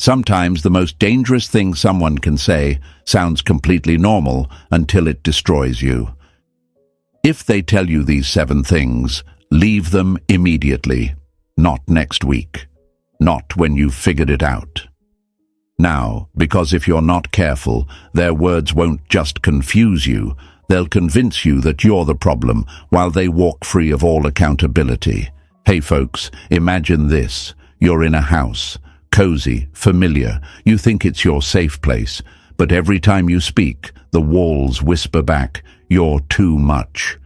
Sometimes the most dangerous thing someone can say sounds completely normal until it destroys you. If they tell you these 7 things, leave them immediately, not next week, not when you've figured it out. Now, because if you're not careful, their words won't just confuse you, they'll convince you that you're the problem while they walk free of all accountability. Hey folks, imagine this. You're in a house, cozy, familiar. You think it's your safe place, but every time you speak, the walls whisper back, "You're too much."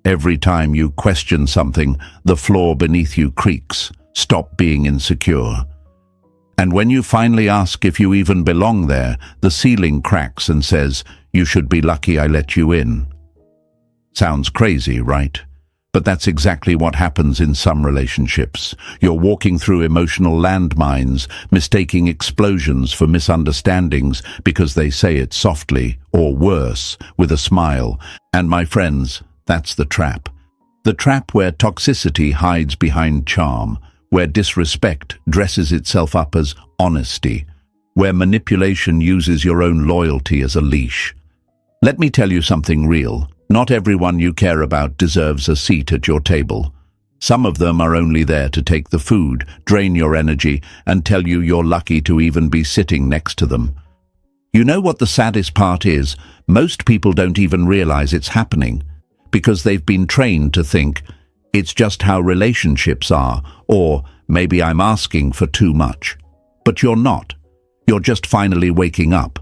Every time you question something, the floor beneath you creaks, "Stop being insecure." And when you finally ask if you even belong there, the ceiling cracks and says, "You should be lucky I let you in." Sounds crazy, right? But that's exactly what happens in some relationships. You're walking through emotional landmines, mistaking explosions for misunderstandings because they say it softly, or worse, with a smile. And my friends, that's the trap. The trap where toxicity hides behind charm, where disrespect dresses itself up as honesty, where manipulation uses your own loyalty as a leash. Let me tell you something real. Not everyone you care about deserves a seat at your table. Some of them are only there to take the food, drain your energy, and tell you you're lucky to even be sitting next to them. You know what the saddest part is? Most people don't even realize it's happening, because they've been trained to think, it's just how relationships are, or maybe I'm asking for too much. But you're not. You're just finally waking up.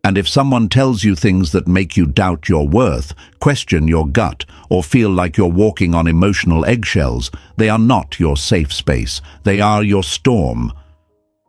And if someone tells you things that make you doubt your worth, question your gut, or feel like you're walking on emotional eggshells, they are not your safe space. They are your storm.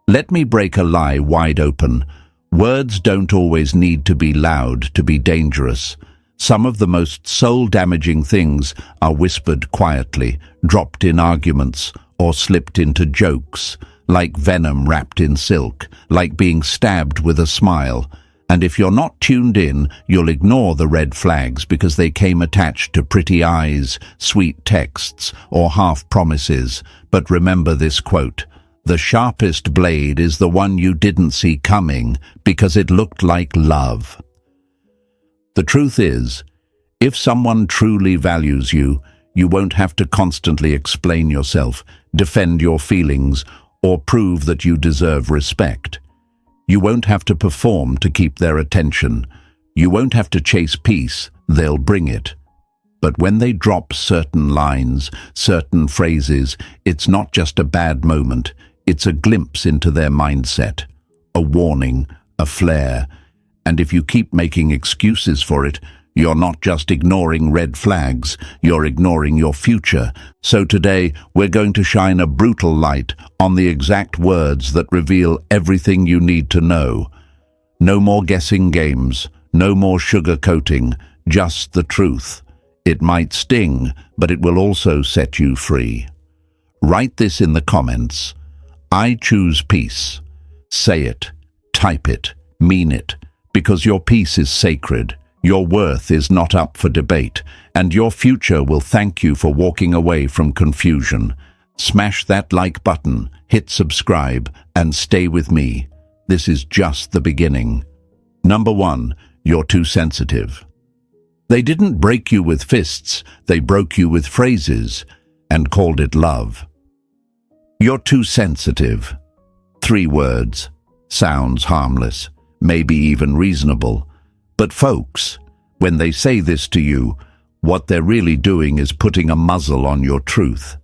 Let me break a lie wide open. Words don't always need to be loud to be dangerous. Some of the most soul-damaging things are whispered quietly, dropped in arguments, or slipped into jokes, like venom wrapped in silk, like being stabbed with a smile. And if you're not tuned in, you'll ignore the red flags because they came attached to pretty eyes, sweet texts, or half-promises. But remember this quote, "The sharpest blade is the one you didn't see coming because it looked like love." The truth is, if someone truly values you, you won't have to constantly explain yourself, defend your feelings, or prove that you deserve respect. You won't have to perform to keep their attention. You won't have to chase peace, they'll bring it. But when they drop certain lines, certain phrases, it's not just a bad moment, it's a glimpse into their mindset, a warning, a flare. And if you keep making excuses for it, you're not just ignoring red flags, you're ignoring your future. So today, we're going to shine a brutal light on the exact words that reveal everything you need to know. No more guessing games, no more sugarcoating, just the truth. It might sting, but it will also set you free. Write this in the comments. I choose peace. Say it, type it, mean it. Because your peace is sacred, your worth is not up for debate, and your future will thank you for walking away from confusion. Smash that like button, hit subscribe, and stay with me. This is just the beginning. Number 1, you're too sensitive. They didn't break you with fists, they broke you with phrases, and called it love. You're too sensitive. 3 words. Sounds harmless. Maybe even reasonable. But folks, when they say this to you, what they're really doing is putting a muzzle on your truth.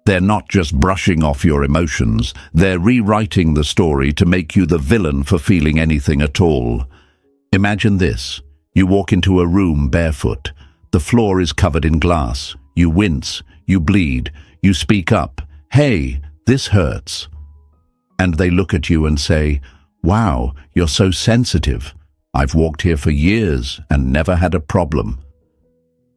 They're not just brushing off your emotions, they're rewriting the story to make you the villain for feeling anything at all. Imagine this. You walk into a room barefoot. The floor is covered in glass. You wince, you bleed, you speak up. Hey, this hurts. And they look at you and say, "Wow, you're so sensitive. I've walked here for years and never had a problem."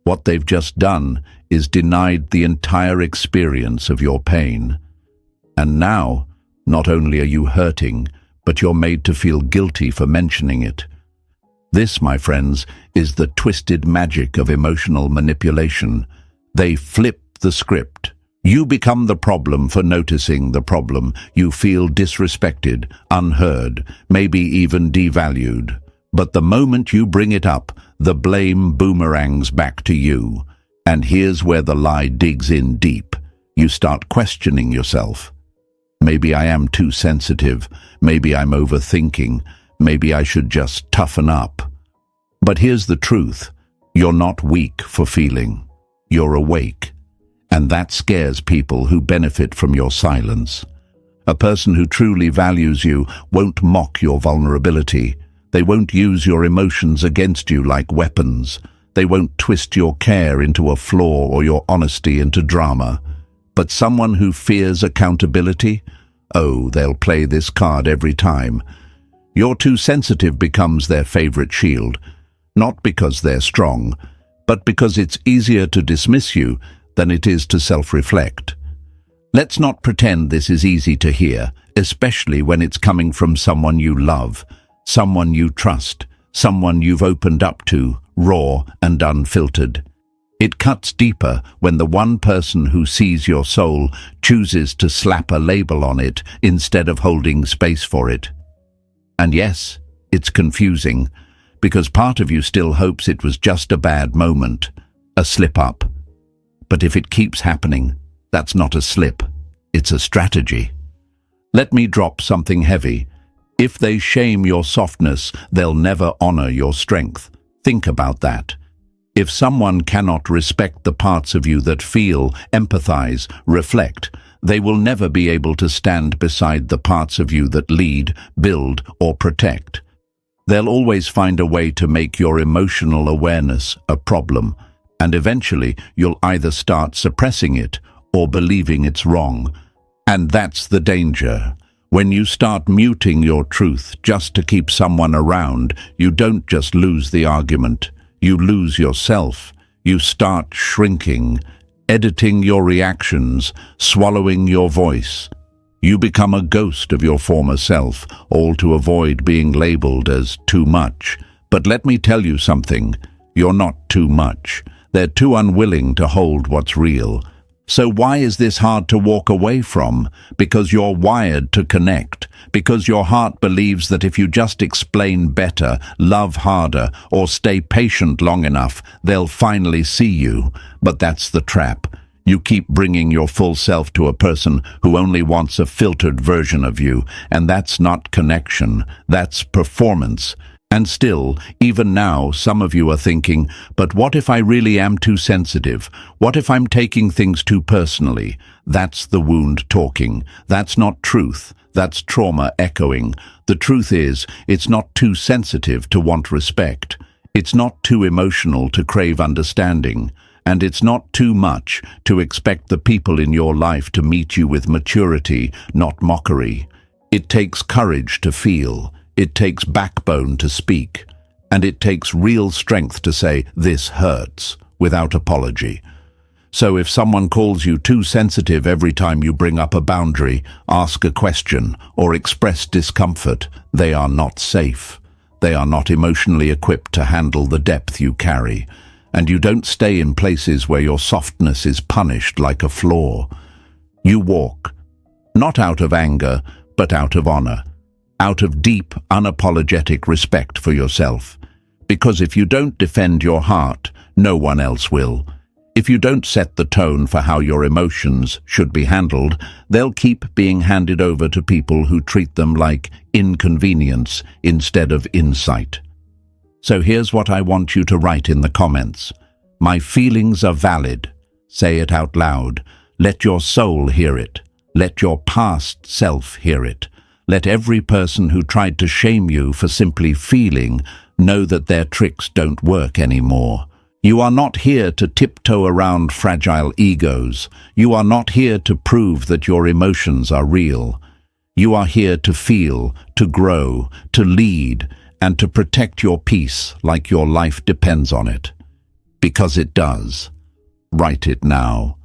What they've just done is denied the entire experience of your pain. And now, not only are you hurting, but you're made to feel guilty for mentioning it. This, my friends, is the twisted magic of emotional manipulation. They flip the script. You become the problem for noticing the problem. You feel disrespected, unheard, maybe even devalued. But the moment you bring it up, the blame boomerangs back to you. And here's where the lie digs in deep. You start questioning yourself. Maybe I am too sensitive. Maybe I'm overthinking. Maybe I should just toughen up. But here's the truth. You're not weak for feeling. You're awake. And that scares people who benefit from your silence. A person who truly values you won't mock your vulnerability. They won't use your emotions against you like weapons. They won't twist your care into a flaw or your honesty into drama. But someone who fears accountability? Oh, they'll play this card every time. You're too sensitive becomes their favorite shield. Not because they're strong, but because it's easier to dismiss you than it is to self-reflect. Let's not pretend this is easy to hear, especially when it's coming from someone you love, someone you trust, someone you've opened up to, raw and unfiltered. It cuts deeper when the one person who sees your soul chooses to slap a label on it instead of holding space for it. And yes, it's confusing, because part of you still hopes it was just a bad moment, a slip-up. But if it keeps happening, that's not a slip, it's a strategy. Let me drop something heavy. If they shame your softness, they'll never honor your strength. Think about that. If someone cannot respect the parts of you that feel, empathize, reflect, they will never be able to stand beside the parts of you that lead, build, or protect. They'll always find a way to make your emotional awareness a problem, and eventually you'll either start suppressing it or believing it's wrong. And that's the danger. When you start muting your truth just to keep someone around, you don't just lose the argument, you lose yourself. You start shrinking, editing your reactions, swallowing your voice. You become a ghost of your former self, all to avoid being labeled as too much. But let me tell you something, you're not too much. They're too unwilling to hold what's real. So why is this hard to walk away from? Because you're wired to connect. Because your heart believes that if you just explain better, love harder, or stay patient long enough, they'll finally see you. But that's the trap. You keep bringing your full self to a person who only wants a filtered version of you, and that's not connection, that's performance. And still, even now, some of you are thinking, but what if I really am too sensitive? What if I'm taking things too personally? That's the wound talking. That's not truth. That's trauma echoing. The truth is, it's not too sensitive to want respect. It's not too emotional to crave understanding. And it's not too much to expect the people in your life to meet you with maturity, not mockery. It takes courage to feel. It takes backbone to speak, and it takes real strength to say, "This hurts," without apology. So if someone calls you too sensitive every time you bring up a boundary, ask a question, or express discomfort, they are not safe. They are not emotionally equipped to handle the depth you carry. And you don't stay in places where your softness is punished like a flaw. You walk, not out of anger, but out of honor. Out of deep, unapologetic respect for yourself. Because if you don't defend your heart, no one else will. If you don't set the tone for how your emotions should be handled, they'll keep being handed over to people who treat them like inconvenience instead of insight. So here's what I want you to write in the comments. My feelings are valid. Say it out loud. Let your soul hear it. Let your past self hear it. Let every person who tried to shame you for simply feeling know that their tricks don't work anymore. You are not here to tiptoe around fragile egos. You are not here to prove that your emotions are real. You are here to feel, to grow, to lead, and to protect your peace like your life depends on it. Because it does. Write it now.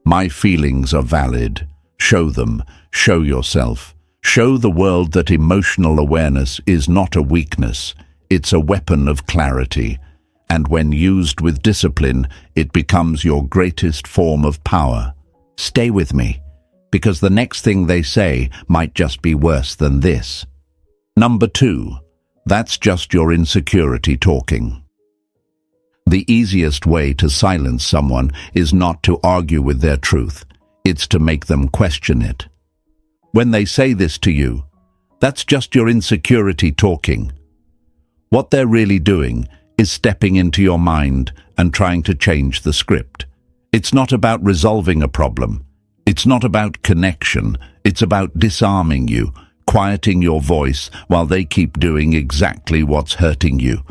My feelings are valid. Show them. Show yourself. Show the world that emotional awareness is not a weakness, it's a weapon of clarity, and when used with discipline, it becomes your greatest form of power. Stay with me, because the next thing they say might just be worse than this. Number 2, that's just your insecurity talking. The easiest way to silence someone is not to argue with their truth. It's to make them question it. When they say this to you, that's just your insecurity talking. What they're really doing is stepping into your mind and trying to change the script. It's not about resolving a problem. It's not about connection. It's about disarming you, quieting your voice while they keep doing exactly what's hurting you.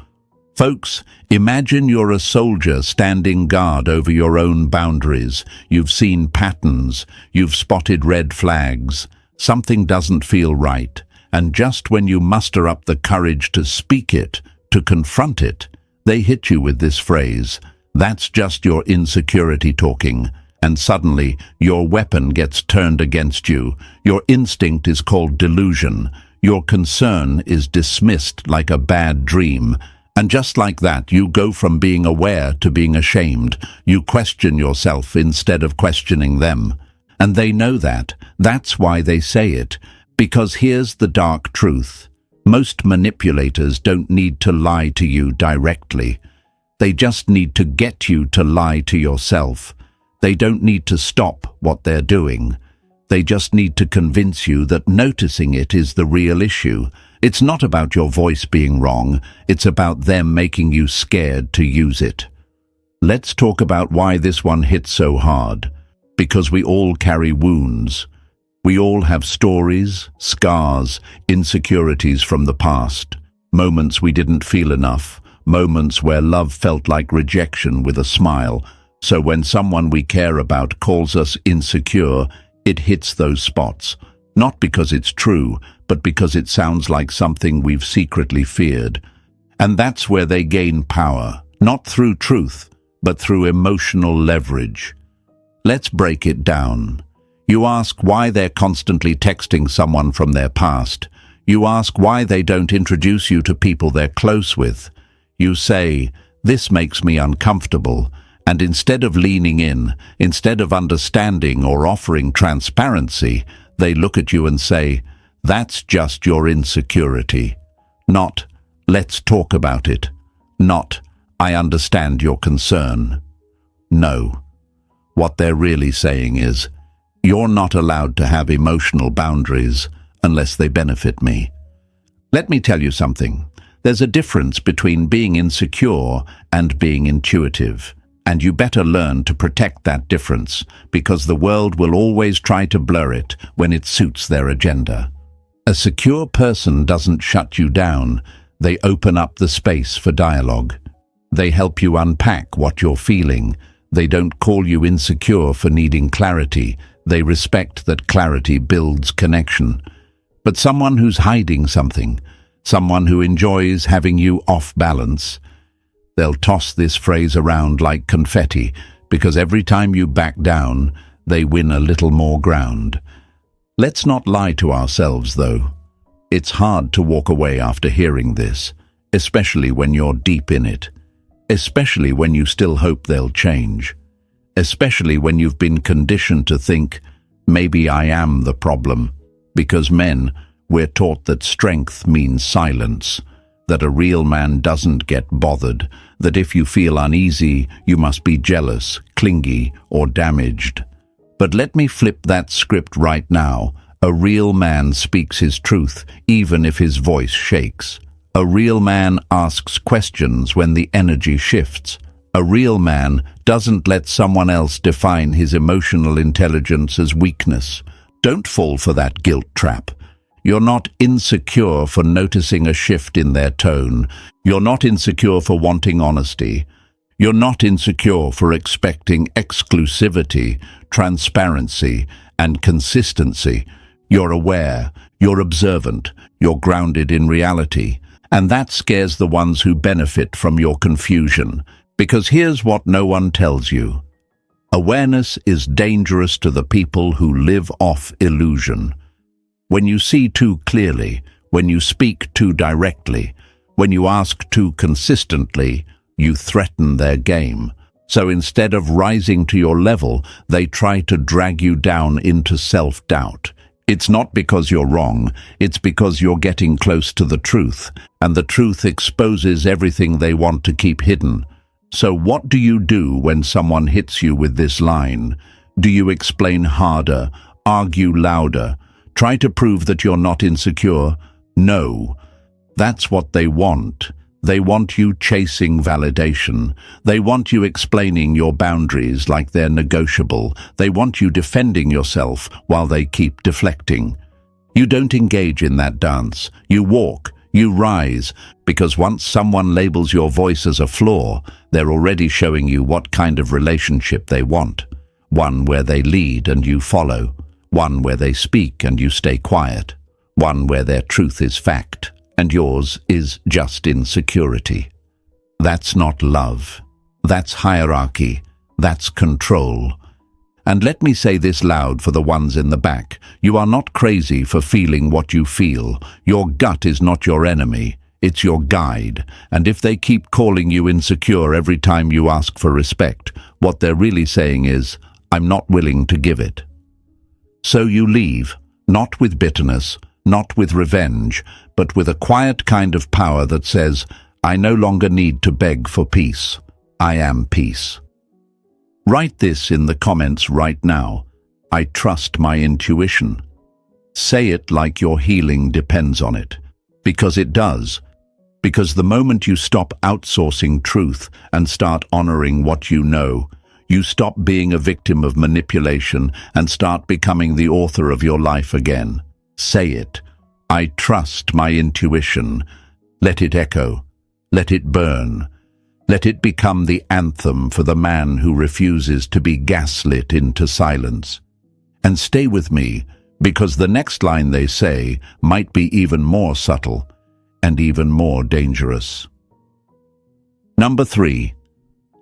Folks, imagine you're a soldier standing guard over your own boundaries. You've seen patterns. You've spotted red flags. Something doesn't feel right. And just when you muster up the courage to speak it, to confront it, they hit you with this phrase, "That's just your insecurity talking." And suddenly, your weapon gets turned against you. Your instinct is called delusion. Your concern is dismissed like a bad dream. And just like that, you go from being aware to being ashamed. You question yourself instead of questioning them. And they know that. That's why they say it. Because here's the dark truth. Most manipulators don't need to lie to you directly. They just need to get you to lie to yourself. They don't need to stop what they're doing. They just need to convince you that noticing it is the real issue. It's not about your voice being wrong. It's about them making you scared to use it. Let's talk about why this one hits so hard. Because we all carry wounds. We all have stories, scars, insecurities from the past. Moments we didn't feel enough. Moments where love felt like rejection with a smile. So when someone we care about calls us insecure, it hits those spots. Not because it's true, but because it sounds like something we've secretly feared. And that's where they gain power, not through truth, but through emotional leverage. Let's break it down. You ask why they're constantly texting someone from their past. You ask why they don't introduce you to people they're close with. You say, "This makes me uncomfortable." And instead of leaning in, instead of understanding or offering transparency, they look at you and say, "That's just your insecurity." Not, "Let's talk about it." Not, "I understand your concern." No. What they're really saying is, "You're not allowed to have emotional boundaries unless they benefit me." Let me tell you something. There's a difference between being insecure and being intuitive. And you better learn to protect that difference, because the world will always try to blur it when it suits their agenda. A secure person doesn't shut you down. They open up the space for dialogue. They help you unpack what you're feeling. They don't call you insecure for needing clarity. They respect that clarity builds connection. But someone who's hiding something, someone who enjoys having you off balance, they'll toss this phrase around like confetti, because every time you back down, they win a little more ground. Let's not lie to ourselves, though. It's hard to walk away after hearing this, especially when you're deep in it. Especially when you still hope they'll change. Especially when you've been conditioned to think, maybe I am the problem. Because men, we're taught that strength means silence. That a real man doesn't get bothered, that if you feel uneasy, you must be jealous, clingy, or damaged. But let me flip that script right now. A real man speaks his truth, even if his voice shakes. A real man asks questions when the energy shifts. A real man doesn't let someone else define his emotional intelligence as weakness. Don't fall for that guilt trap. You're not insecure for noticing a shift in their tone. You're not insecure for wanting honesty. You're not insecure for expecting exclusivity, transparency, and consistency. You're aware, you're observant, you're grounded in reality. And that scares the ones who benefit from your confusion. Because here's what no one tells you. Awareness is dangerous to the people who live off illusion. When you see too clearly, when you speak too directly, when you ask too consistently, you threaten their game. So instead of rising to your level, they try to drag you down into self-doubt. It's not because you're wrong, it's because you're getting close to the truth, and the truth exposes everything they want to keep hidden. So what do you do when someone hits you with this line? Do you explain harder, argue louder, try to prove that you're not insecure? No. That's what they want. They want you chasing validation. They want you explaining your boundaries like they're negotiable. They want you defending yourself while they keep deflecting. You don't engage in that dance. You walk, you rise, because once someone labels your voice as a flaw, they're already showing you what kind of relationship they want. One where they lead and you follow. One where they speak and you stay quiet. One where their truth is fact and yours is just insecurity. That's not love. That's hierarchy. That's control. And let me say this loud for the ones in the back. You are not crazy for feeling what you feel. Your gut is not your enemy. It's your guide. And if they keep calling you insecure every time you ask for respect, what they're really saying is, I'm not willing to give it. So you leave, not with bitterness, not with revenge, but with a quiet kind of power that says, I no longer need to beg for peace. I am peace. Write this in the comments right now. I trust my intuition. Say it like your healing depends on it. Because it does. Because the moment you stop outsourcing truth and start honoring what you know, you stop being a victim of manipulation and start becoming the author of your life again. Say it. I trust my intuition. Let it echo. Let it burn. Let it become the anthem for the man who refuses to be gaslit into silence. And stay with me, because the next line they say might be even more subtle and even more dangerous. Number 3.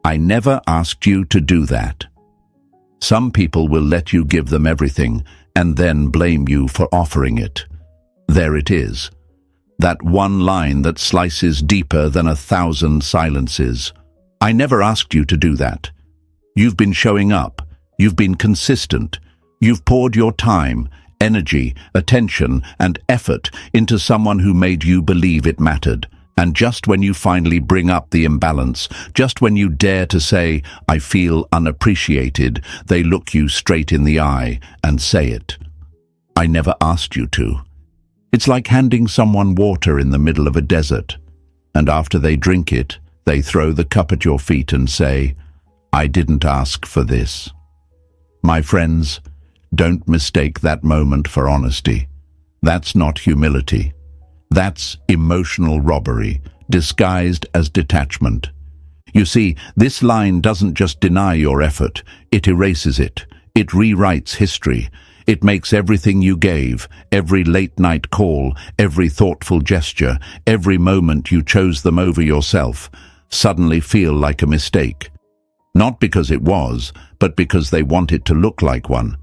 I never asked you to do that. Some people will let you give them everything and then blame you for offering it. There it is. That one line that slices deeper than 1,000 silences. I never asked you to do that. You've been showing up. You've been consistent. You've poured your time, energy, attention, and effort into someone who made you believe it mattered. And just when you finally bring up the imbalance, just when you dare to say, I feel unappreciated, they look you straight in the eye and say it. I never asked you to. It's like handing someone water in the middle of a desert, and after they drink it, they throw the cup at your feet and say, I didn't ask for this. My friends, don't mistake that moment for honesty. That's not humility. That's emotional robbery, disguised as detachment. You see, this line doesn't just deny your effort, it erases it. It rewrites history. It makes everything you gave, every late-night call, every thoughtful gesture, every moment you chose them over yourself, suddenly feel like a mistake. Not because it was, but because they want it to look like one.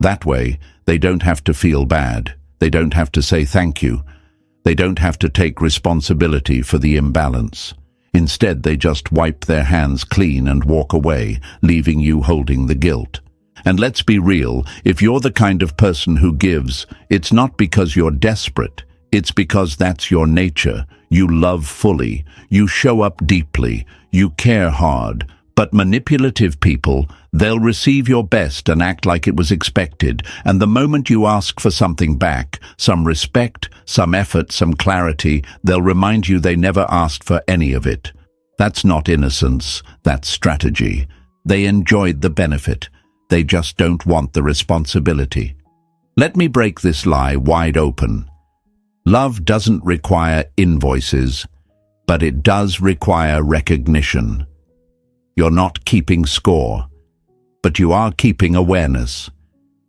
That way, they don't have to feel bad. They don't have to say thank you. They don't have to take responsibility for the imbalance. Instead, they just wipe their hands clean and walk away, leaving you holding the guilt. And let's be real, if you're the kind of person who gives, it's not because you're desperate. It's because that's your nature. You love fully. You show up deeply. You care hard. But manipulative people, they'll receive your best and act like it was expected. And the moment you ask for something back, some respect, some effort, some clarity, they'll remind you they never asked for any of it. That's not innocence. That's strategy. They enjoyed the benefit. They just don't want the responsibility. Let me break this lie wide open. Love doesn't require invoices, but it does require recognition. You're not keeping score, but you are keeping awareness.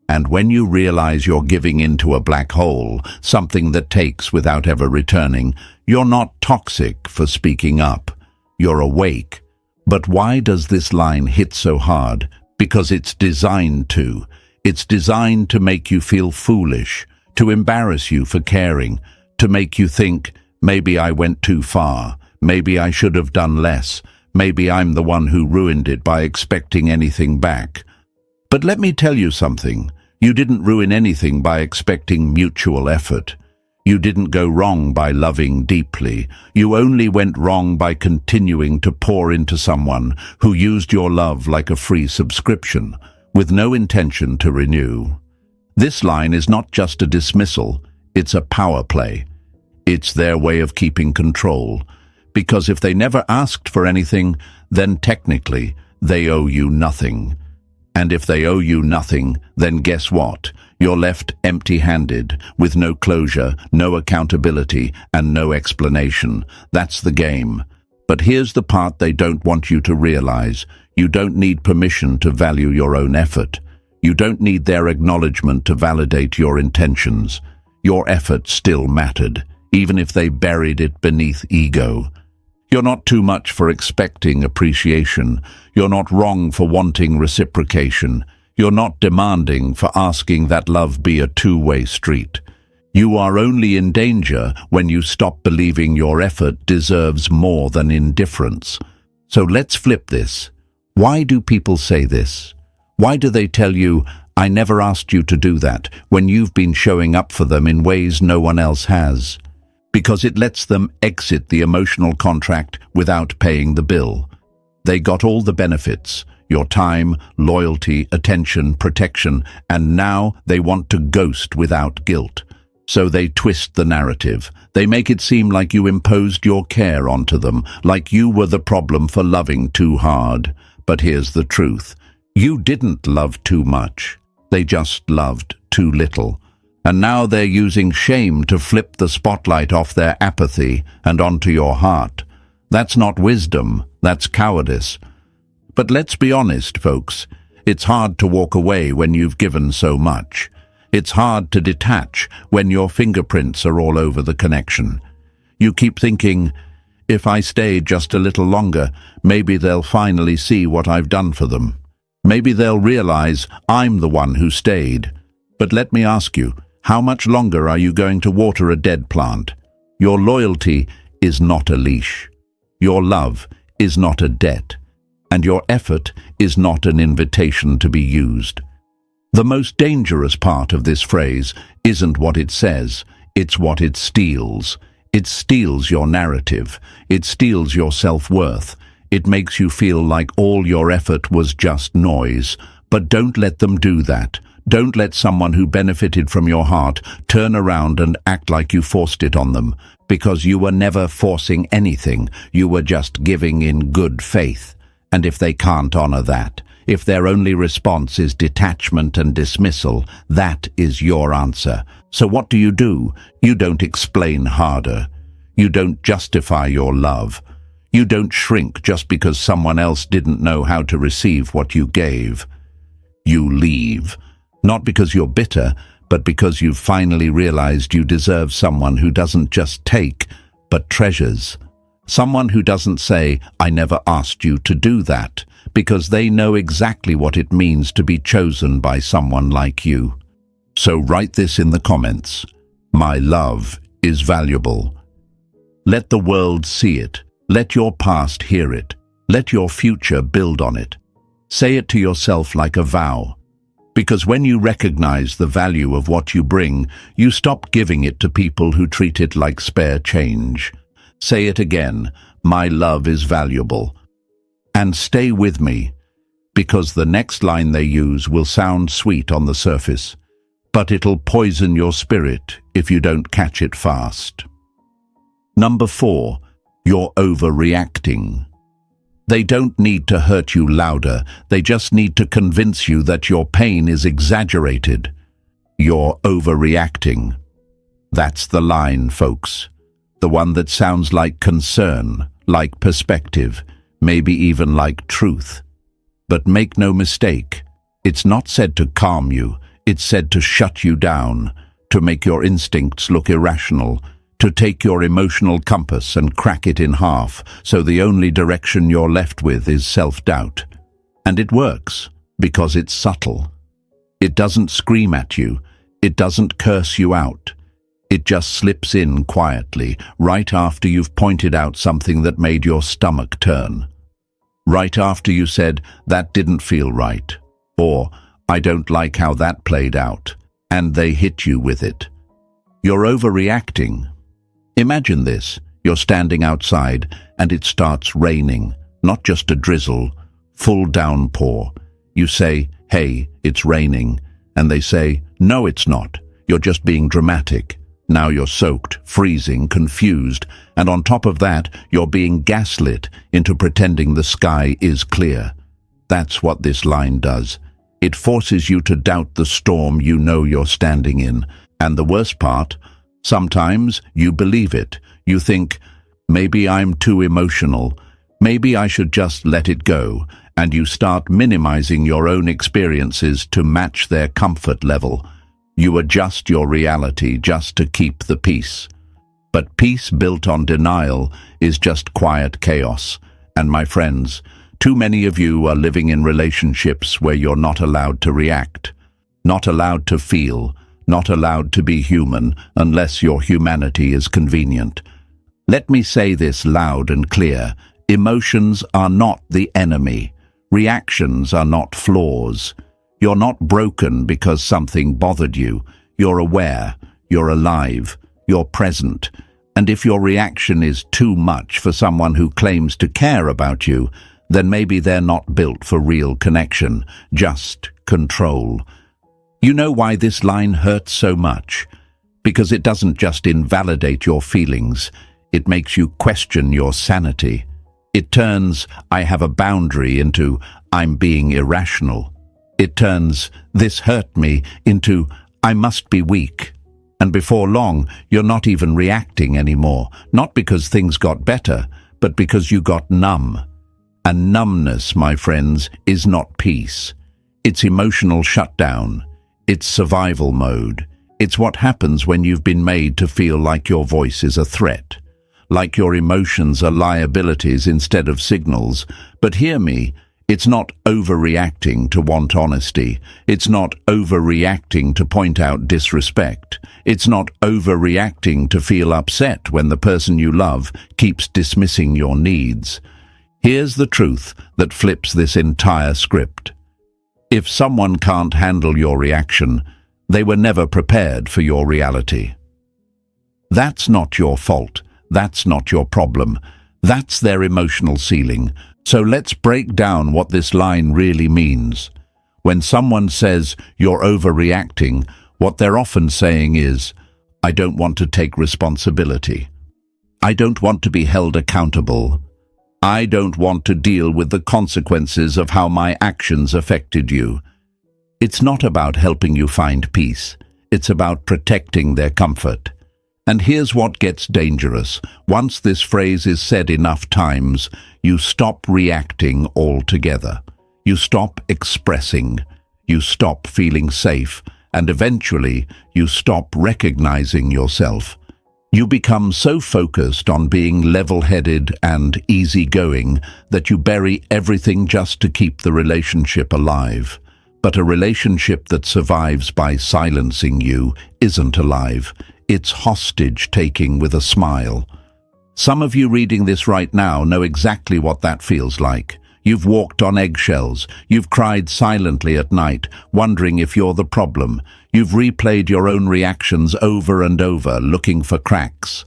And when you realize you're giving into a black hole, something that takes without ever returning, you're not toxic for speaking up. You're awake. But why does this line hit so hard? Because it's designed to. It's designed to make you feel foolish, to embarrass you for caring, to make you think, maybe I went too far, maybe I should have done less, Maybe I'm the one who ruined it by expecting anything back. But let me tell you something. You didn't ruin anything by expecting mutual effort. You didn't go wrong by loving deeply. You only went wrong by continuing to pour into someone who used your love like a free subscription, with no intention to renew. This line is not just a dismissal, it's a power play. It's their way of keeping control. Because if they never asked for anything, then technically they owe you nothing. And if they owe you nothing, then guess what? You're left empty-handed, with no closure, no accountability, and no explanation. That's the game. But here's the part they don't want you to realize. You don't need permission to value your own effort. You don't need their acknowledgement to validate your intentions. Your effort still mattered, even if they buried it beneath ego. You're not too much for expecting appreciation. You're not wrong for wanting reciprocation. You're not demanding for asking that love be a two-way street. You are only in danger when you stop believing your effort deserves more than indifference. So let's flip this. Why do people say this? Why do they tell you, "I never asked you to do that," when you've been showing up for them in ways no one else has? Because it lets them exit the emotional contract without paying the bill. They got all the benefits, your time, loyalty, attention, protection, and now they want to ghost without guilt. So they twist the narrative. They make it seem like you imposed your care onto them, like you were the problem for loving too hard. But here's the truth. You didn't love too much. They just loved too little. And now they're using shame to flip the spotlight off their apathy and onto your heart. That's not wisdom, that's cowardice. But let's be honest, folks. It's hard to walk away when you've given so much. It's hard to detach when your fingerprints are all over the connection. You keep thinking, if I stay just a little longer, maybe they'll finally see what I've done for them. Maybe they'll realize I'm the one who stayed. But let me ask you, how much longer are you going to water a dead plant? Your loyalty is not a leash. Your love is not a debt. And your effort is not an invitation to be used. The most dangerous part of this phrase isn't what it says, it's what it steals. It steals your narrative. It steals your self-worth. It makes you feel like all your effort was just noise. But don't let them do that. Don't let someone who benefited from your heart turn around and act like you forced it on them, because you were never forcing anything. You were just giving in good faith. And if they can't honor that, if their only response is detachment and dismissal, that is your answer. So what do? You don't explain harder. You don't justify your love. You don't shrink just because someone else didn't know how to receive what you gave. You leave. Not because you're bitter, but because you've finally realized you deserve someone who doesn't just take, but treasures. Someone who doesn't say, "I never asked you to do that," because they know exactly what it means to be chosen by someone like you. So write this in the comments. My love is valuable. Let the world see it. Let your past hear it. Let your future build on it. Say it to yourself like a vow. Because when you recognize the value of what you bring, you stop giving it to people who treat it like spare change. Say it again, my love is valuable. And stay with me, because the next line they use will sound sweet on the surface, but it'll poison your spirit if you don't catch it fast. Number 4, you're overreacting. They don't need to hurt you louder, they just need to convince you that your pain is exaggerated. You're overreacting. That's the line, folks. The one that sounds like concern, like perspective, maybe even like truth. But make no mistake, it's not said to calm you, it's said to shut you down, to make your instincts look irrational, to take your emotional compass and crack it in half, so the only direction you're left with is self-doubt. And it works, because it's subtle. It doesn't scream at you, it doesn't curse you out. It just slips in quietly, right after you've pointed out something that made your stomach turn. right after you said, "That didn't feel right," or "I don't like how that played out," and they hit you with it. You're overreacting. Imagine this. You're standing outside and it starts raining, not just a drizzle, full downpour. You say, "Hey, it's raining," and they say, "No, it's not. You're just being dramatic." Now you're soaked, freezing, confused, and on top of that, you're being gaslit into pretending the sky is clear. That's what this line does. It forces you to doubt the storm you know you're standing in. And the worst part, sometimes you believe it. You think, maybe I'm too emotional. Maybe I should just let it go. And you start minimizing your own experiences to match their comfort level. You adjust your reality just to keep the peace. But peace built on denial is just quiet chaos. And my friends, too many of you are living in relationships where you're not allowed to react, not allowed to feel, not allowed to be human unless your humanity is convenient. Let me say this loud and clear. Emotions are not the enemy. Reactions are not flaws. You're not broken because something bothered you. You're aware, you're alive, you're present. And if your reaction is too much for someone who claims to care about you, then maybe they're not built for real connection, just control. You know why this line hurts so much? Because it doesn't just invalidate your feelings, it makes you question your sanity. It turns "I have a boundary" into "I'm being irrational." It turns "this hurt me" into "I must be weak." And before long, you're not even reacting anymore, not because things got better, but because you got numb. And numbness, my friends, is not peace. It's emotional shutdown. It's survival mode. It's what happens when you've been made to feel like your voice is a threat, like your emotions are liabilities instead of signals. But hear me, it's not overreacting to want honesty. It's not overreacting to point out disrespect. It's not overreacting to feel upset when the person you love keeps dismissing your needs. Here's the truth that flips this entire script. If someone can't handle your reaction, they were never prepared for your reality. That's not your fault. That's not your problem. That's their emotional ceiling. So let's break down what this line really means. When someone says you're overreacting, what they're often saying is, "I don't want to take responsibility. I don't want to be held accountable. I don't want to deal with the consequences of how my actions affected you." It's not about helping you find peace. It's about protecting their comfort. And here's what gets dangerous. Once this phrase is said enough times, you stop reacting altogether. You stop expressing. You stop feeling safe. And eventually, you stop recognizing yourself. You become so focused on being level-headed and easygoing that you bury everything just to keep the relationship alive. But a relationship that survives by silencing you isn't alive. It's hostage-taking with a smile. Some of you reading this right now know exactly what that feels like. You've walked on eggshells. You've cried silently at night, wondering if you're the problem. You've replayed your own reactions over and over, looking for cracks.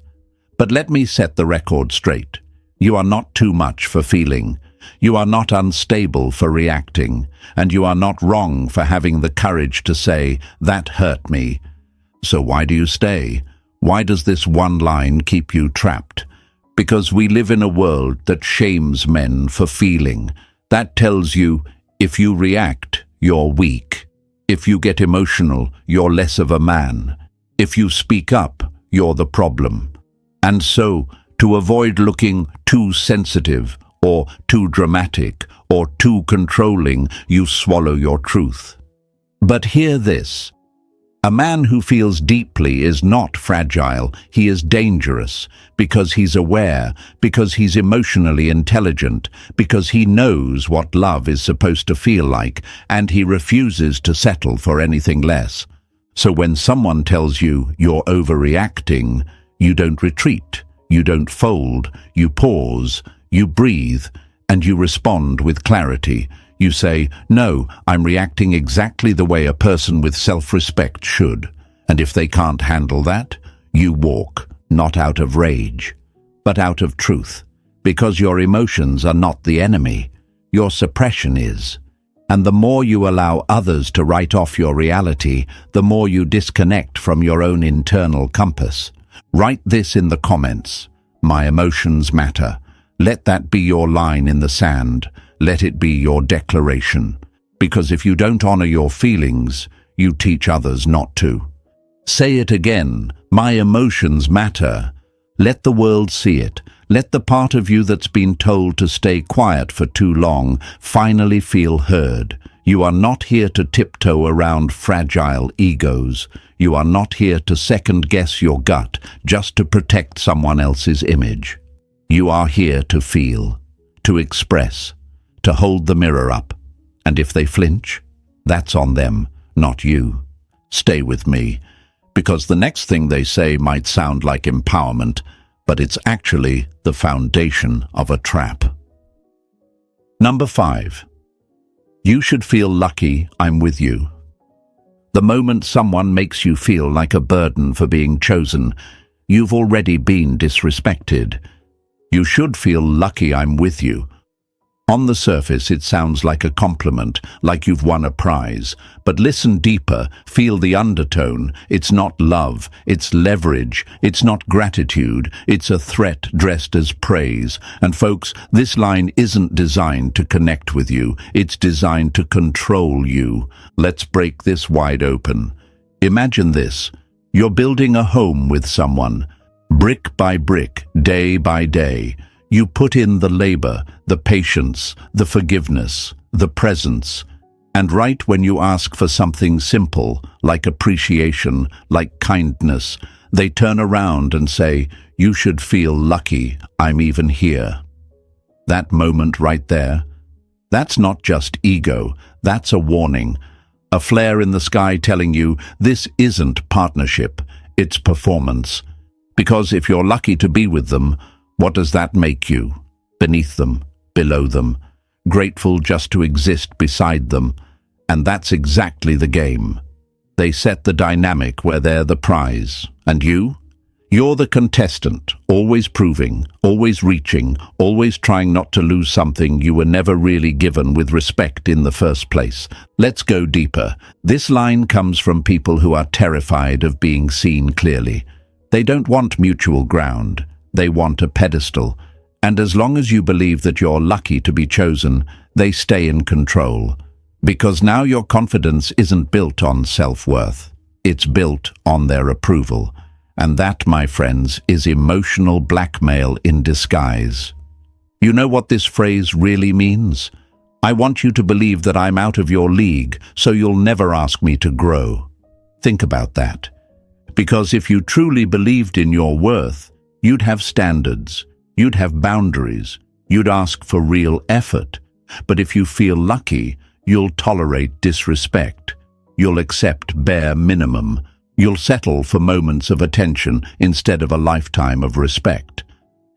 But let me set the record straight. You are not too much for feeling. You are not unstable for reacting. And you are not wrong for having the courage to say, "That hurt me." So why do you stay? Why does this one line keep you trapped? Because we live in a world that shames men for feeling. That tells you, if you react, you're weak. If you get emotional, you're less of a man. If you speak up, you're the problem. And so, to avoid looking too sensitive, or too dramatic, or too controlling, you swallow your truth. But hear this. A man who feels deeply is not fragile, he is dangerous, because he's aware, because he's emotionally intelligent, because he knows what love is supposed to feel like, and he refuses to settle for anything less. So when someone tells you you're overreacting, you don't retreat, you don't fold, you pause, you breathe, and you respond with clarity. You say, "No, I'm reacting exactly the way a person with self-respect should." And if they can't handle that, you walk, not out of rage, but out of truth, because your emotions are not the enemy. Your suppression is. And the more you allow others to write off your reality, the more you disconnect from your own internal compass. Write this in the comments. My emotions matter. Let that be your line in the sand. Let it be your declaration. Because if you don't honor your feelings, you teach others not to. Say it again. My emotions matter. Let the world see it. Let the part of you that's been told to stay quiet for too long finally feel heard. You are not here to tiptoe around fragile egos. You are not here to second-guess your gut just to protect someone else's image. You are here to feel, to express, to hold the mirror up. And if they flinch, that's on them, not you. Stay with me, because the next thing they say might sound like empowerment, but it's actually the foundation of a trap. Number 5. You should feel lucky I'm with you. The moment someone makes you feel like a burden for being chosen, you've already been disrespected. You should feel lucky I'm with you. On the surface, it sounds like a compliment, like you've won a prize. But listen deeper, feel the undertone. It's not love, it's leverage. It's not gratitude, it's a threat dressed as praise. And folks, this line isn't designed to connect with you. It's designed to control you. Let's break this wide open. Imagine this. You're building a home with someone. Brick by brick, day by day. You put in the labor, the patience, the forgiveness, the presence. And right when you ask for something simple, like appreciation, like kindness, they turn around and say, "You should feel lucky I'm even here." That moment right there, that's not just ego, that's a warning. A flare in the sky telling you this isn't partnership, it's performance. Because if you're lucky to be with them, what does that make you? Beneath them, below them, grateful just to exist beside them. And that's exactly the game. They set the dynamic where they're the prize. And you? You're the contestant, always proving, always reaching, always trying not to lose something you were never really given with respect in the first place. Let's go deeper. This line comes from people who are terrified of being seen clearly. They don't want mutual ground. They want a pedestal. And as long as you believe that you're lucky to be chosen, they stay in control. Because now your confidence isn't built on self-worth. It's built on their approval. And that, my friends, is emotional blackmail in disguise. You know what this phrase really means? I want you to believe that I'm out of your league, so you'll never ask me to grow. Think about that. Because if you truly believed in your worth, you'd have standards, you'd have boundaries, you'd ask for real effort. But if you feel lucky, you'll tolerate disrespect. You'll accept bare minimum. You'll settle for moments of attention instead of a lifetime of respect.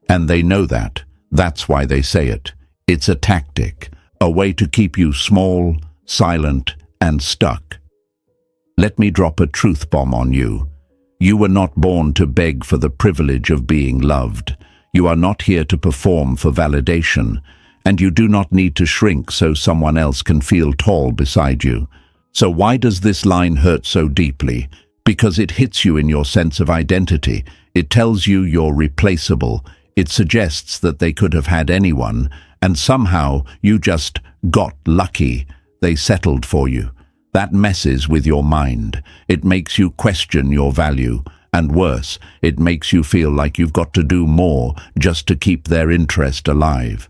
And they know that. That's why they say it. It's a tactic, a way to keep you small, silent, and stuck. Let me drop a truth bomb on you. You were not born to beg for the privilege of being loved. You are not here to perform for validation, and you do not need to shrink so someone else can feel tall beside you. So why does this line hurt so deeply? Because it hits you in your sense of identity. It tells you you're replaceable. It suggests that they could have had anyone, and somehow you just got lucky. They settled for you. That messes with your mind. It makes you question your value. And worse, it makes you feel like you've got to do more just to keep their interest alive.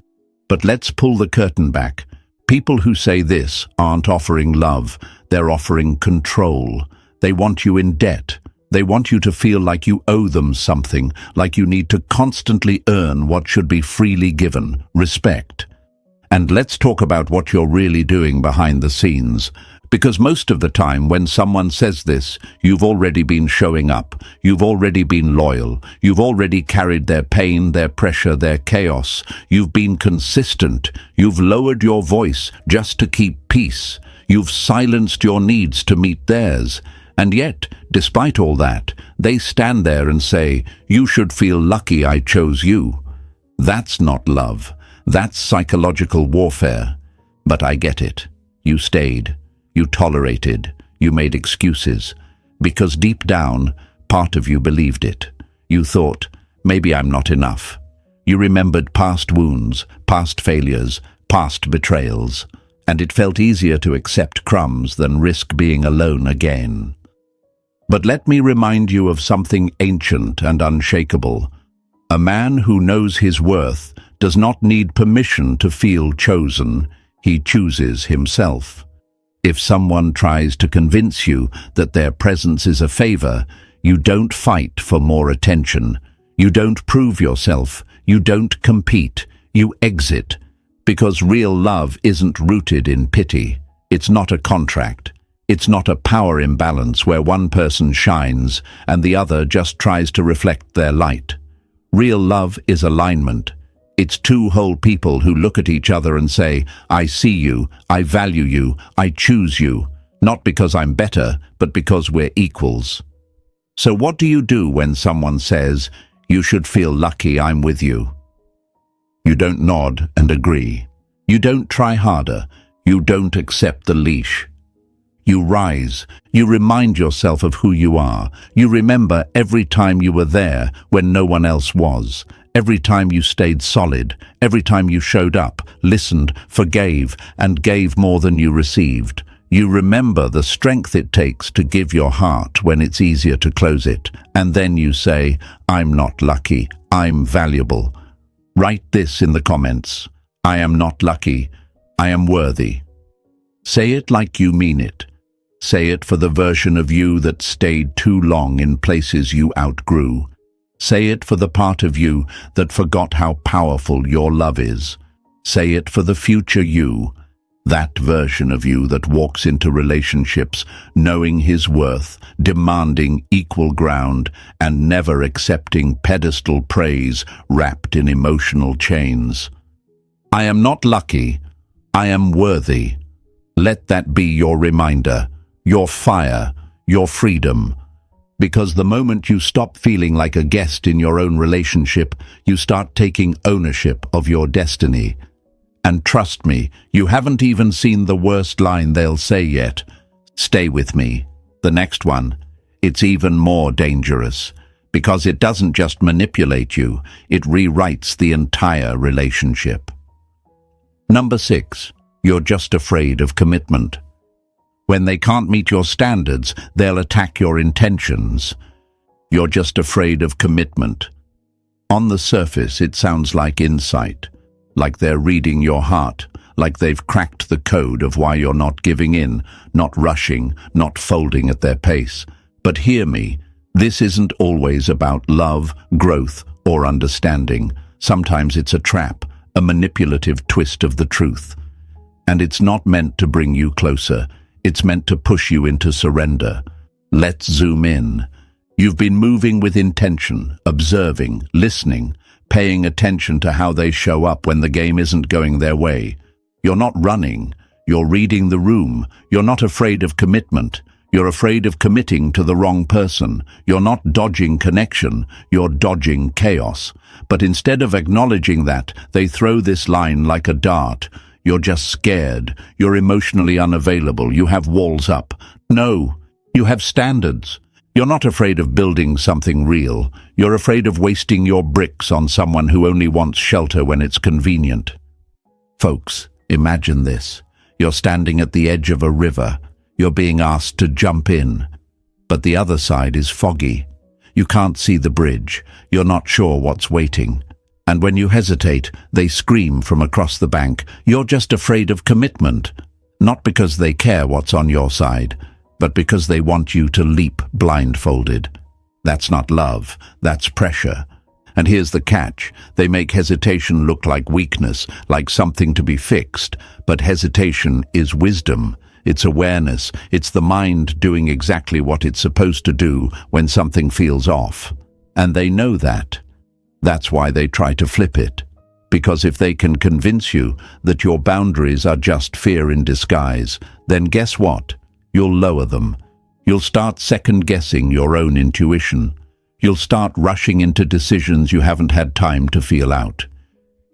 But let's pull the curtain back. People who say this aren't offering love. They're offering control. They want you in debt. They want you to feel like you owe them something, like you need to constantly earn what should be freely given, respect. And let's talk about what you're really doing behind the scenes. Because most of the time when someone says this, you've already been showing up, you've already been loyal, you've already carried their pain, their pressure, their chaos, you've been consistent, you've lowered your voice just to keep peace, you've silenced your needs to meet theirs. And yet, despite all that, they stand there and say, "You should feel lucky I chose you." That's not love. That's psychological warfare. But I get it. You stayed. You tolerated. You made excuses. Because deep down, part of you believed it. You thought, maybe I'm not enough. You remembered past wounds, past failures, past betrayals. And it felt easier to accept crumbs than risk being alone again. But let me remind you of something ancient and unshakable. A man who knows his worth does not need permission to feel chosen. He chooses himself. If someone tries to convince you that their presence is a favor, you don't fight for more attention. You don't prove yourself. You don't compete. You exit. Because real love isn't rooted in pity. It's not a contract. It's not a power imbalance where one person shines and the other just tries to reflect their light. Real love is alignment. It's two whole people who look at each other and say, "I see you, I value you, I choose you," not because I'm better, but because we're equals. So what do you do when someone says, "You should feel lucky I'm with you"? You don't nod and agree. You don't try harder. You don't accept the leash. You rise. You remind yourself of who you are. You remember every time you were there when no one else was. Every time you stayed solid. Every time you showed up, listened, forgave, and gave more than you received. You remember the strength it takes to give your heart when it's easier to close it. And then you say, "I'm not lucky. I'm valuable." Write this in the comments. I am not lucky. I am worthy. Say it like you mean it. Say it for the version of you that stayed too long in places you outgrew. Say it for the part of you that forgot how powerful your love is. Say it for the future you, that version of you that walks into relationships knowing his worth, demanding equal ground, and never accepting pedestal praise wrapped in emotional chains. I am not lucky. I am worthy. Let that be your reminder, your fire, your freedom. Because the moment you stop feeling like a guest in your own relationship, you start taking ownership of your destiny. And trust me, you haven't even seen the worst line they'll say yet. Stay with me. The next one, it's even more dangerous. Because it doesn't just manipulate you, it rewrites the entire relationship. Number 6, you're just afraid of commitment. When they can't meet your standards, they'll attack your intentions. You're just afraid of commitment. On the surface, it sounds like insight, like they're reading your heart, like they've cracked the code of why you're not giving in, not rushing, not folding at their pace. But hear me, this isn't always about love, growth, or understanding. Sometimes it's a trap, a manipulative twist of the truth. And it's not meant to bring you closer. It's meant to push you into surrender. Let's zoom in. You've been moving with intention, observing, listening, paying attention to how they show up when the game isn't going their way. You're not running. You're reading the room. You're not afraid of commitment. You're afraid of committing to the wrong person. You're not dodging connection. You're dodging chaos. But instead of acknowledging that, they throw this line like a dart. You're just scared. You're emotionally unavailable. You have walls up. No, you have standards. You're not afraid of building something real. You're afraid of wasting your bricks on someone who only wants shelter when it's convenient. Folks, imagine this. You're standing at the edge of a river. You're being asked to jump in. But the other side is foggy. You can't see the bridge. You're not sure what's waiting. And when you hesitate, they scream from across the bank, "You're just afraid of commitment." Not because they care what's on your side, but because they want you to leap blindfolded. That's not love, that's pressure. And here's the catch. They make hesitation look like weakness, like something to be fixed. But hesitation is wisdom. it's awareness, it's the mind doing exactly what it's supposed to do when something feels off. And they know that. That's why they try to flip it. Because if they can convince you that your boundaries are just fear in disguise, then guess what? You'll lower them. You'll start second-guessing your own intuition. You'll start rushing into decisions you haven't had time to feel out.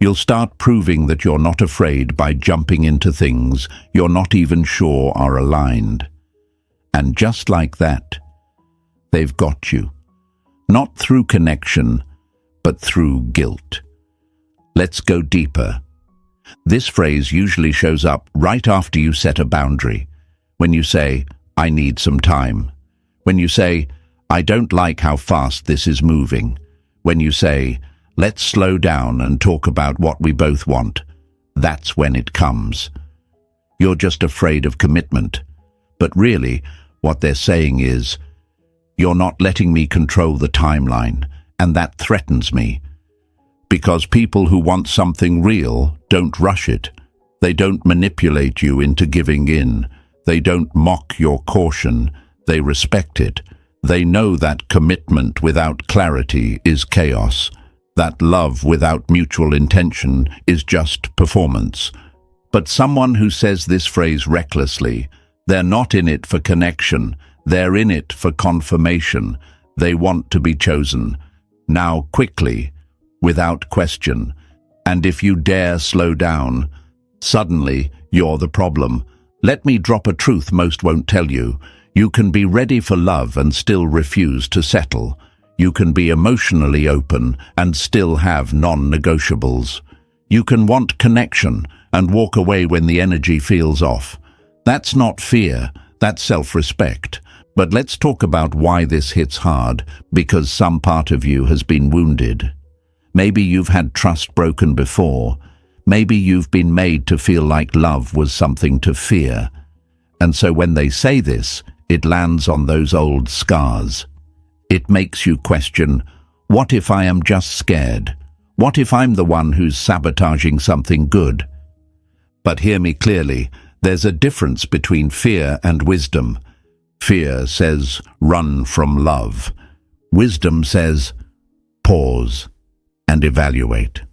You'll start proving that you're not afraid by jumping into things you're not even sure are aligned. And just like that, they've got you. Not through connection, but through guilt. Let's go deeper. This phrase usually shows up right after you set a boundary. When you say, I need some time. When you say, I don't like how fast this is moving. When you say, let's slow down and talk about what we both want. That's when it comes. You're just afraid of commitment. But really, what they're saying is, you're not letting me control the timeline, and that threatens me. Because people who want something real don't rush it. They don't manipulate you into giving in. They don't mock your caution. They respect it. They know that commitment without clarity is chaos. That love without mutual intention is just performance. But someone who says this phrase recklessly, they're not in it for connection. They're in it for confirmation. They want to be chosen. Now quickly, without question. And if you dare slow down, suddenly you're the problem. Let me drop a truth most won't tell you. You can be ready for love and still refuse to settle. You can be emotionally open and still have non-negotiables. You can want connection and walk away when the energy feels off. That's not fear, that's self-respect. But let's talk about why this hits hard, because some part of you has been wounded. Maybe you've had trust broken before. Maybe you've been made to feel like love was something to fear. And so when they say this, it lands on those old scars. It makes you question, what if I am just scared? What if I'm the one who's sabotaging something good? But hear me clearly, there's a difference between fear and wisdom. Fear says, run from love. Wisdom says, pause and evaluate.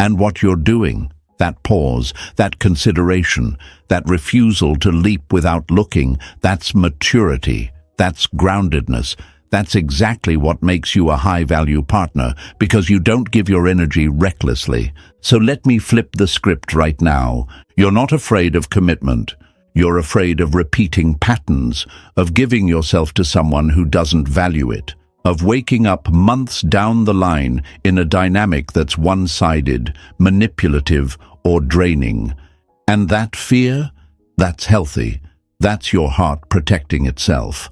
And what you're doing, that pause, that consideration, that refusal to leap without looking, that's maturity, that's groundedness. That's exactly what makes you a high-value partner, because you don't give your energy recklessly. So let me flip the script right now. You're not afraid of commitment. You're afraid of repeating patterns, of giving yourself to someone who doesn't value it, of waking up months down the line in a dynamic that's one-sided, manipulative, or draining. And that fear, that's healthy. That's your heart protecting itself.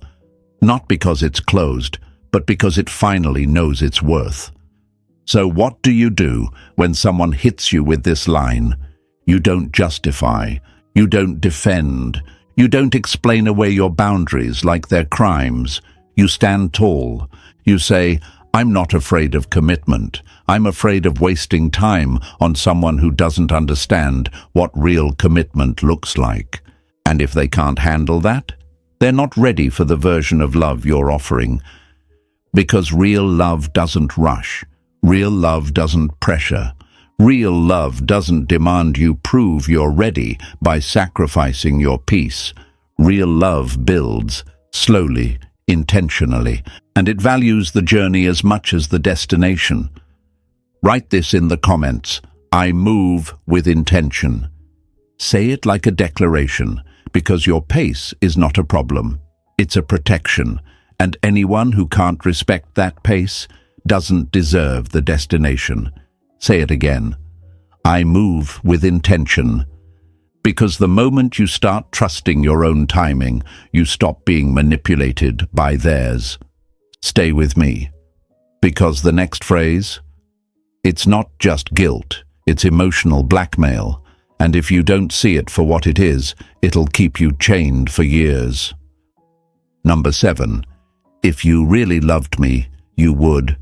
Not because it's closed, but because it finally knows its worth. So what do you do when someone hits you with this line? You don't justify. You don't defend. You don't explain away your boundaries like they're crimes. You stand tall. You say, I'm not afraid of commitment. I'm afraid of wasting time on someone who doesn't understand what real commitment looks like. And if they can't handle that, they're not ready for the version of love you're offering. Because real love doesn't rush. Real love doesn't pressure. Real love doesn't demand you prove you're ready by sacrificing your peace. Real love builds, slowly, intentionally, and it values the journey as much as the destination. Write this in the comments. I move with intention. Say it like a declaration, because your pace is not a problem. It's a protection, and anyone who can't respect that pace doesn't deserve the destination. Say it again. I move with intention. Because the moment you start trusting your own timing, you stop being manipulated by theirs. Stay with me. Because the next phrase, it's not just guilt, it's emotional blackmail. And if you don't see it for what it is, it'll keep you chained for years. Number 7. If you really loved me, you would.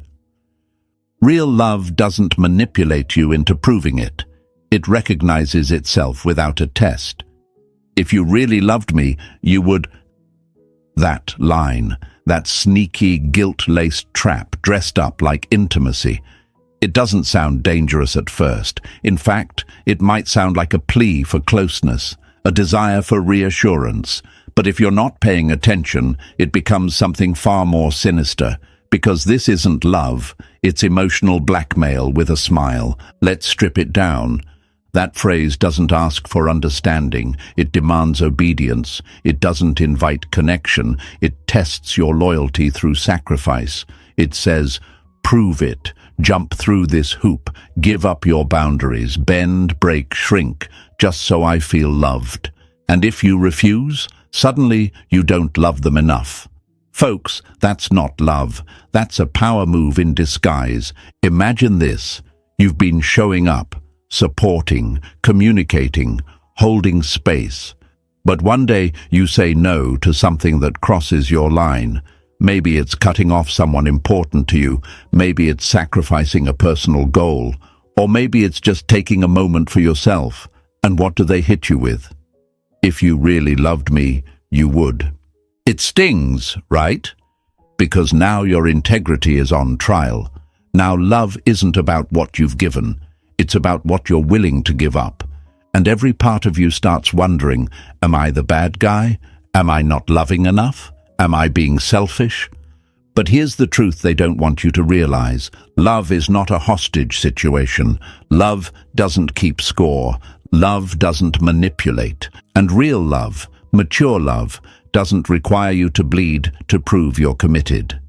Real love doesn't manipulate you into proving it. It recognizes itself without a test. If you really loved me, you would... That line, that sneaky, guilt-laced trap dressed up like intimacy. It doesn't sound dangerous at first. In fact, it might sound like a plea for closeness, a desire for reassurance. But if you're not paying attention, it becomes something far more sinister. Because this isn't love, it's emotional blackmail with a smile. Let's strip it down. That phrase doesn't ask for understanding. It demands obedience. It doesn't invite connection. It tests your loyalty through sacrifice. It says, prove it. Jump through this hoop. Give up your boundaries. Bend, break, shrink, just so I feel loved. And if you refuse, suddenly you don't love them enough. Folks, that's not love. That's a power move in disguise. Imagine this. You've been showing up, supporting, communicating, holding space. But one day you say no to something that crosses your line. Maybe it's cutting off someone important to you. Maybe it's sacrificing a personal goal. Or maybe it's just taking a moment for yourself. And what do they hit you with? If you really loved me, you would. It stings, right? Because now your integrity is on trial. Now love isn't about what you've given. It's about what you're willing to give up. And every part of you starts wondering, am I the bad guy? Am I not loving enough? Am I being selfish? But here's the truth they don't want you to realize. Love is not a hostage situation. Love doesn't keep score. Love doesn't manipulate. And real love, mature love, doesn't require you to bleed to prove you're committed.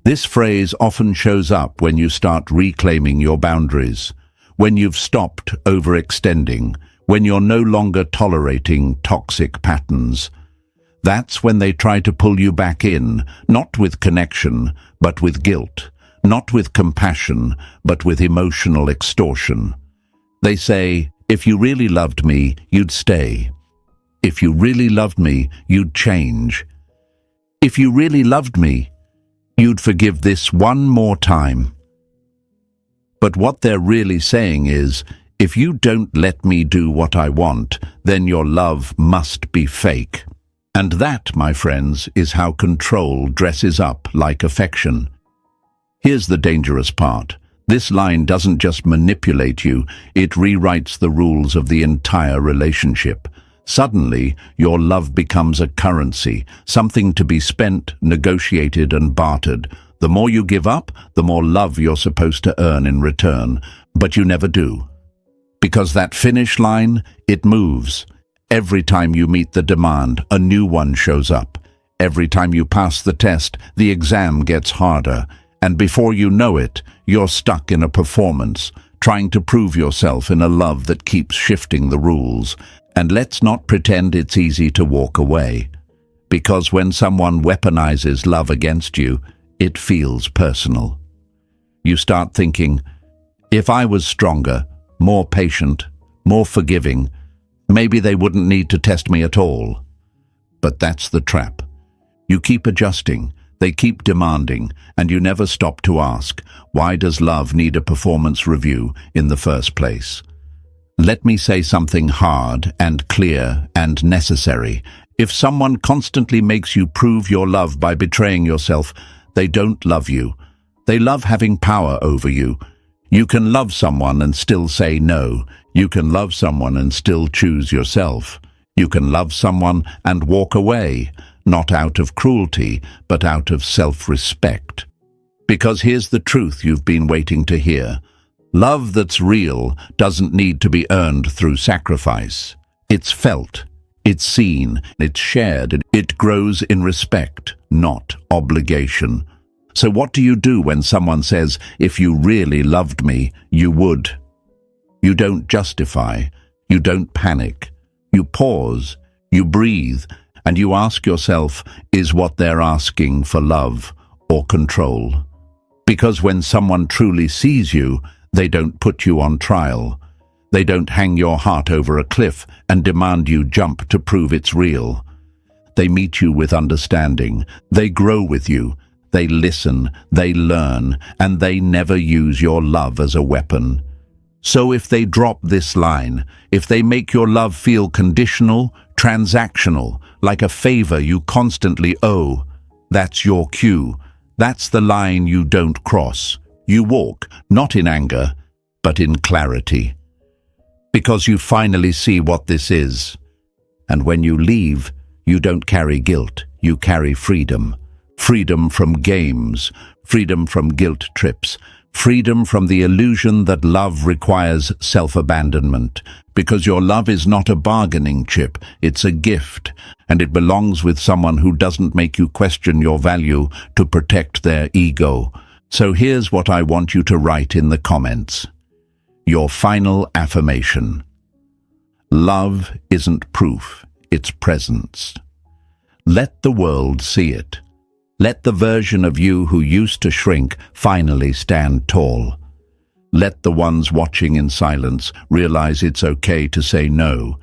This phrase often shows up when you start reclaiming your boundaries, when you've stopped overextending, when you're no longer tolerating toxic patterns. That's when they try to pull you back in, not with connection, but with guilt, not with compassion, but with emotional extortion. They say, if you really loved me, you'd stay. If you really loved me, you'd change. If you really loved me, you'd forgive this one more time. But what they're really saying is, if you don't let me do what I want, then your love must be fake. And that, my friends, is how control dresses up like affection. Here's the dangerous part. This line doesn't just manipulate you, it rewrites the rules of the entire relationship. Suddenly, your love becomes a currency, something to be spent, negotiated, and bartered. The more you give up, the more love you're supposed to earn in return. But you never do. Because that finish line, it moves. Every time you meet the demand, a new one shows up. Every time you pass the test, the exam gets harder. And before you know it, you're stuck in a performance, trying to prove yourself in a love that keeps shifting the rules. And let's not pretend it's easy to walk away. Because when someone weaponizes love against you, it feels personal. You start thinking, if I was stronger, more patient, more forgiving, maybe they wouldn't need to test me at all. But that's the trap. You keep adjusting, they keep demanding, and you never stop to ask, why does love need a performance review in the first place? Let me say something hard and clear and necessary. If someone constantly makes you prove your love by betraying yourself, they don't love you. They love having power over you. You can love someone and still say no. You can love someone and still choose yourself. You can love someone and walk away, not out of cruelty, but out of self-respect. Because here's the truth you've been waiting to hear. Love that's real doesn't need to be earned through sacrifice. It's felt, it's seen, it's shared, it grows in respect, not obligation. So what do you do when someone says, if you really loved me, you would? You don't justify, you don't panic. You pause, you breathe, and you ask yourself, is what they're asking for love or control? Because when someone truly sees you, they don't put you on trial. They don't hang your heart over a cliff and demand you jump to prove it's real. They meet you with understanding. They grow with you. They listen. They learn. And they never use your love as a weapon. So if they drop this line, if they make your love feel conditional, transactional, like a favor you constantly owe, that's your cue. That's the line you don't cross. You walk, not in anger, but in clarity. Because you finally see what this is. And when you leave, you don't carry guilt, you carry freedom. Freedom from games, freedom from guilt trips, freedom from the illusion that love requires self-abandonment. Because your love is not a bargaining chip, it's a gift, and it belongs with someone who doesn't make you question your value to protect their ego. So here's what I want you to write in the comments. Your final affirmation. Love isn't proof, it's presence. Let the world see it. Let the version of you who used to shrink finally stand tall. Let the ones watching in silence realize it's okay to say no,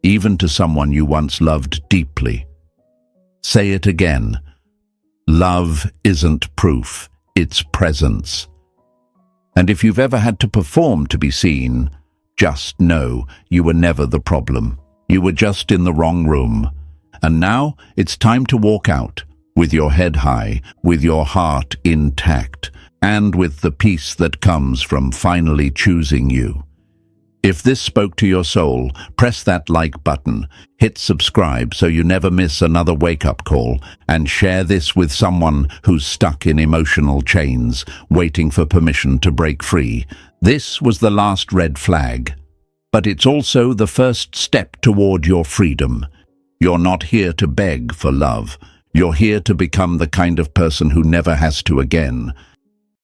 even to someone you once loved deeply. Say it again. Love isn't proof, it's presence. And if you've ever had to perform to be seen, just know you were never the problem. You were just in the wrong room. And now it's time to walk out, with your head high, with your heart intact, and with the peace that comes from finally choosing you. If this spoke to your soul, press that like button, hit subscribe so you never miss another wake-up call, and share this with someone who's stuck in emotional chains, waiting for permission to break free. This was the last red flag. But it's also the first step toward your freedom. You're not here to beg for love. You're here to become the kind of person who never has to again.